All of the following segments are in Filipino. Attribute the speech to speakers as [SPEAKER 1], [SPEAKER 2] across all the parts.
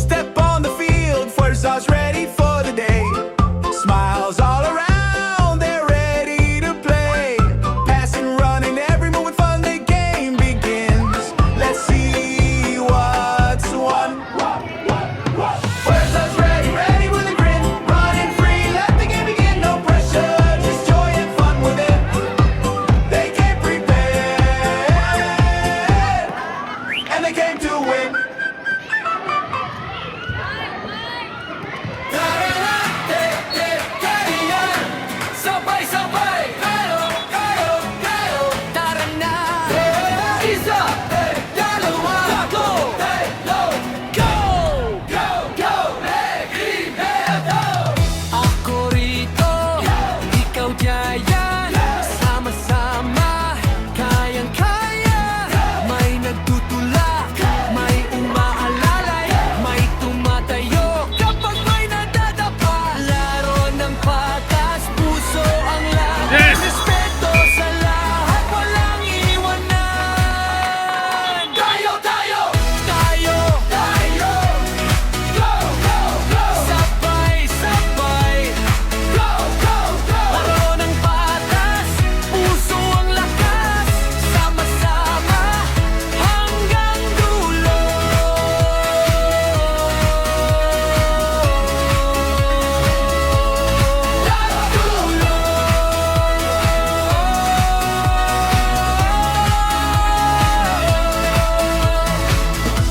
[SPEAKER 1] Step on the field, first star's ready for the day. Smiles all around, they're ready to play. Passing, running, every move with fun, the game begins. Let's see what's won. First star's ready, ready with a grin. Running free, let the game begin. No pressure, just joy and fun with it. They came prepared, and they came to win. Sabay-sabay, kayo, tara na. Isa, dalawa, tatlo, go! Go! Regrito! Ako rito, ikaw diyan. Sama-sama, kayang-kaya. May nagtutulak, may umaalalay, may tumatayo kapag may nadadapa. Laro ng patas, puso ang lahat.
[SPEAKER 2] Yes!
[SPEAKER 1] Respeto sa lahat, walang iwanan. Tayo! Go! Sabay-sabay. Go! Laro ng patas, puso ang lakas. Sama-sama hanggang dulo.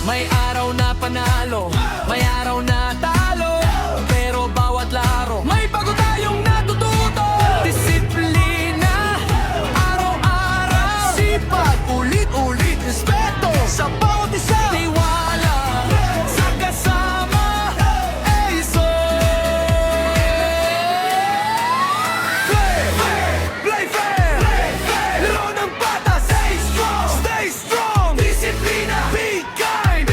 [SPEAKER 1] May araw na panalo, may araw na talo, pero bawat laro may bago tayong natututo. Disiplina, araw-araw, sipag, ulit-ulit, respeto sa bawat isa. Tiwala sa kasama, Ace! Play fair! Laro ng patas, stay strong! Disiplina, be kind!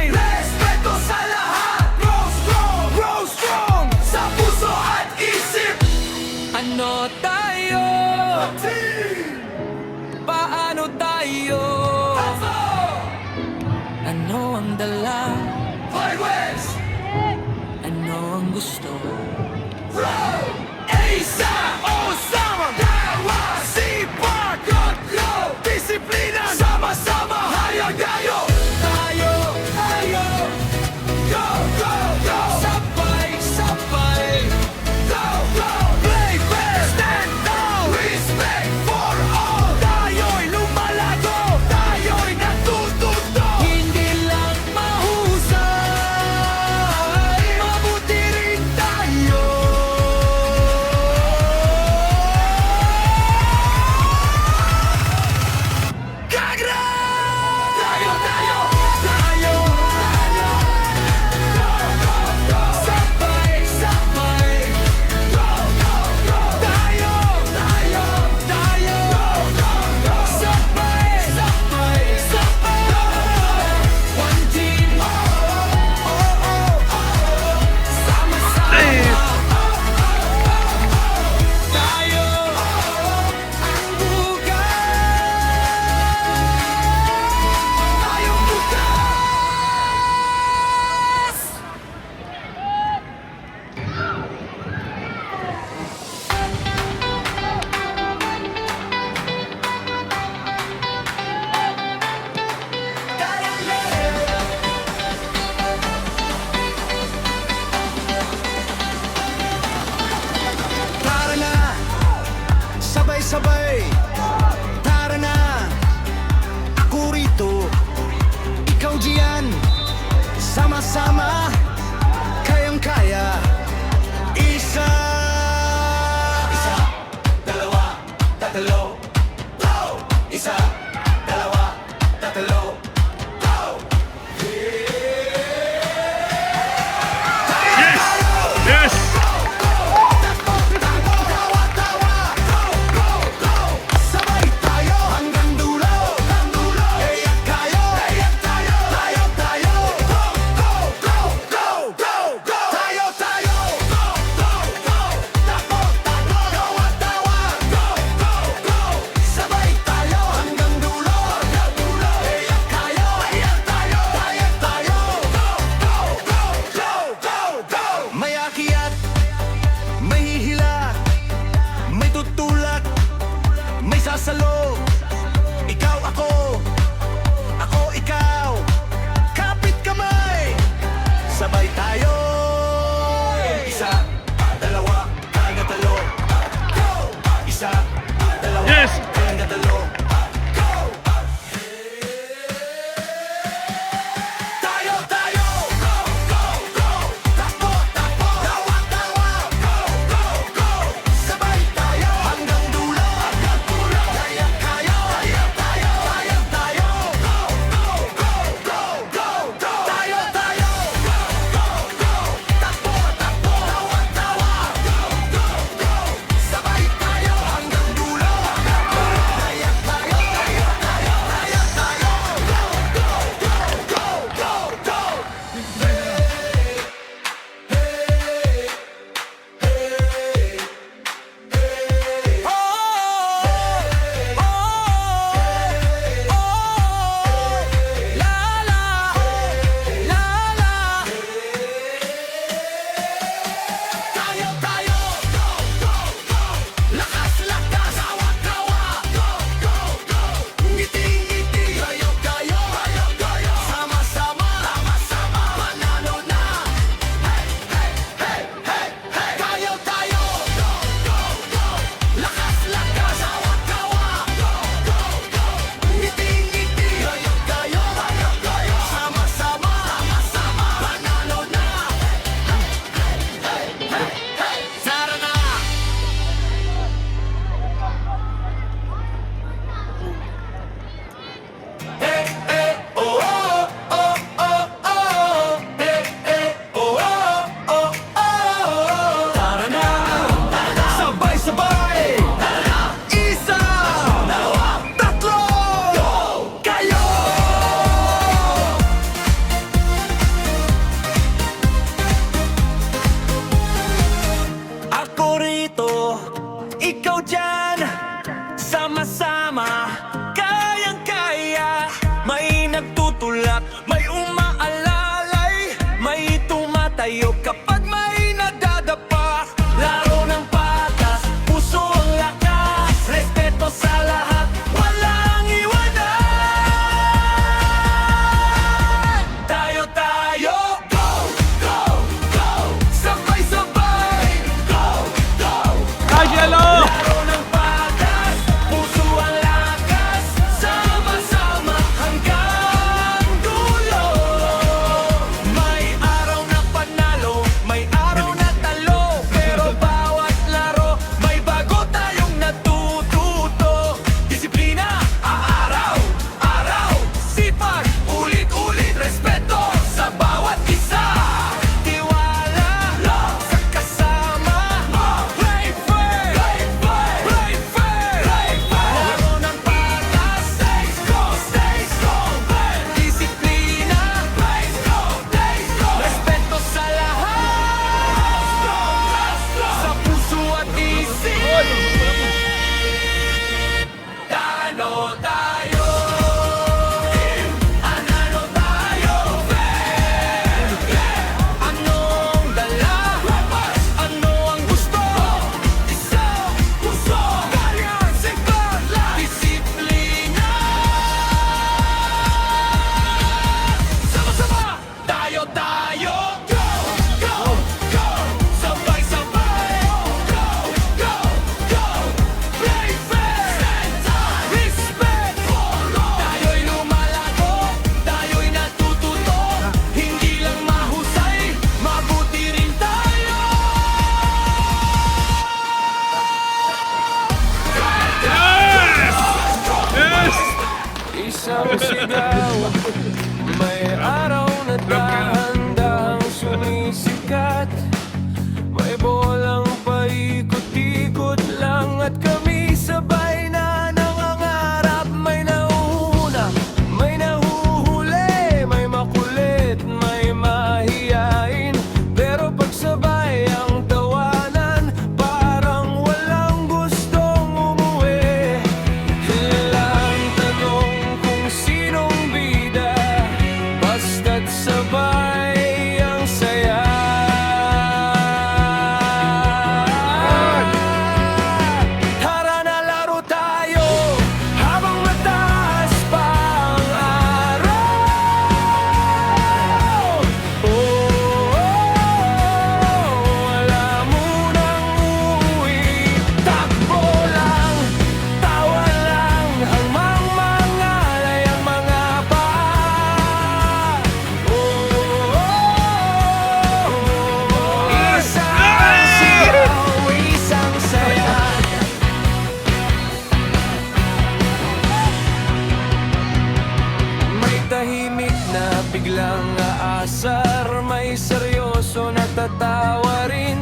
[SPEAKER 1] Respeto sa lahat, grow strong! Sa puso at isip, ano tayo? Paano tayo? Ano ang dala? Ano ang gusto? Isa o sama, dalawa, sipag, tatlo, disiplina, sama-sama, hayag tayo, go, sabay-sabay, go, play fair, stand down, respect for all, tayo'y lumalago, tayo'y natututo, hindi lang mahusay, mabuti rin tayo. Kagra! Tayo! Sabay-sabay. Tayo! Sabay-sabay. One team. Sama-sama. Tayo ang bukas. Tara na, sabay-sabay. Tara na, ako rito, ikaw diyan. Sama-sama, kayang-kaya. Isa, dalawa, tatlo, go! Isa, dalawa, tatlo, go!
[SPEAKER 2] Yes!
[SPEAKER 1] Sabay tayo hanggang dulo. Iyak tayo, tayo
[SPEAKER 2] umaalalay, may tumatayo kapag may nadadapa. Laro ng patas, puso ang lakas, respeto sa lahat, walang iwanan. Tayo, go, go, go, sabay-sabay, go, go, go. Laro ng patas, puso ang lakas, sama-sama hanggang dulo. May araw na panalo, may araw na talo, pero bawat laro, may bago tayong natututo. Disiplina, araw-araw, sipag, ulit-ulit, respeto sa bawat isa. Tiwala sa kasama, play fair, play fair. Laro ng patas, stay strong, disiplina, respeto sa lahat, sa puso at isip. Tano tayo, anano tayo, anong dala, ano ang gusto, isa, puso, ganyan, sikot lang, disiplina. Sama-sama, tayo, go, go, go, sabay-sabay, go, go, go, play fair, respect, tayo'y lumalago, tayo'y natututo, hindi lang mahusay, mabuti rin tayo. Isang sigaw, may araw na dahan-dahang sumisikat, may bolang paikot-ikot lang at kami sabay na nangangarap. May nauuna, may nahuhuli, may makulit, may mahiyain, pero pagsabay ang tawanan, parang walang gustong umuwi. Ilang tanong kung sinong bida, basta't sabay ang saya. Tara na laro tayo, habang mataas pa ang araw. Wala munang uuwi, takbo lang, tawa lang, ang mangalay ang mga paa. Isang sigaw, isang saya. May tahimik na biglang aasar, may seryoso na tatawa rin,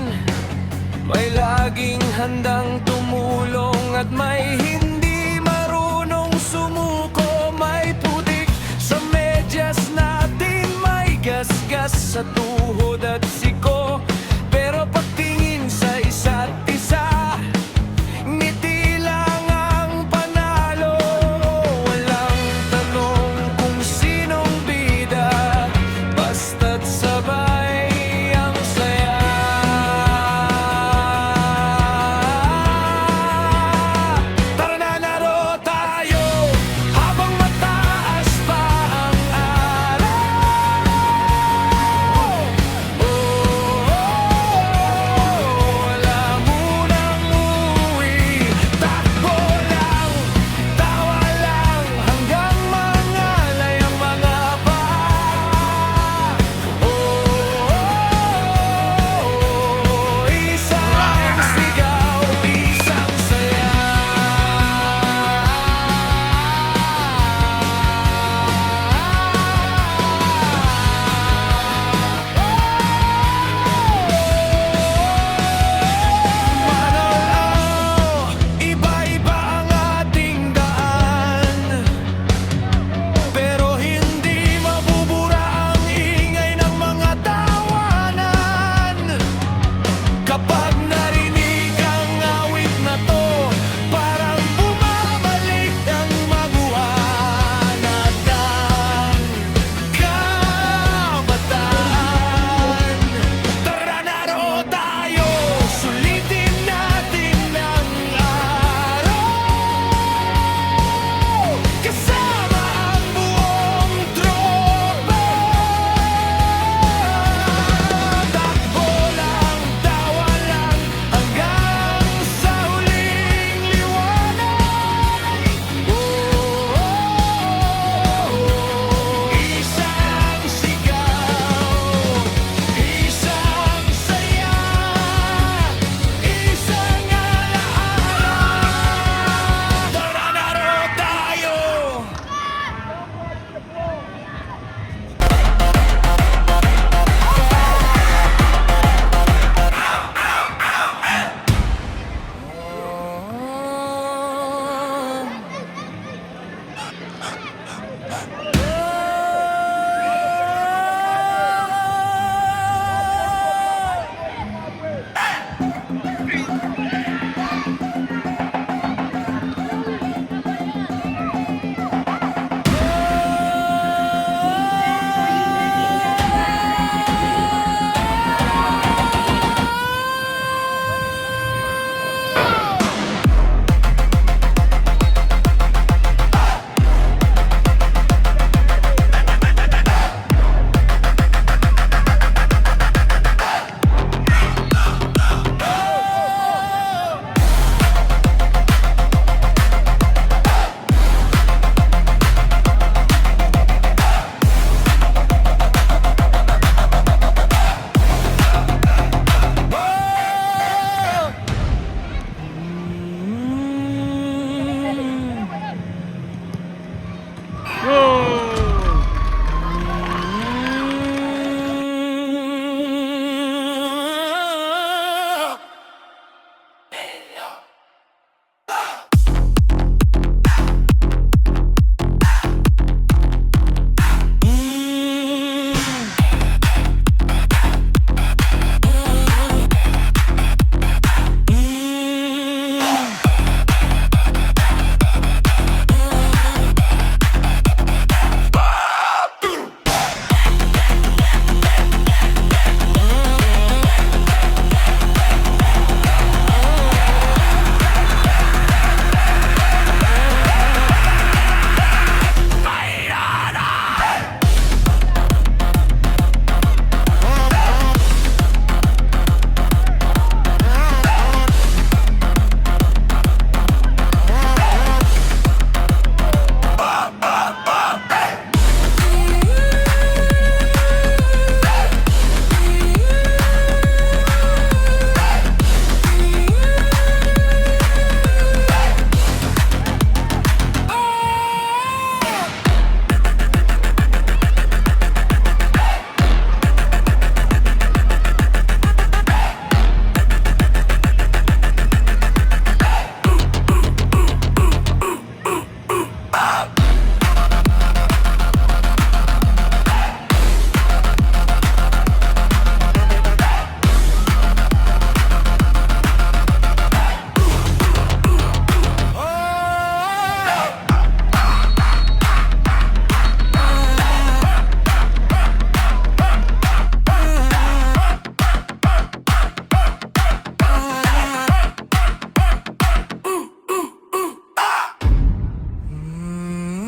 [SPEAKER 2] may laging handang tumulong at may hindi marunong sumuko. May putik sa medyas natin, may gasgas sa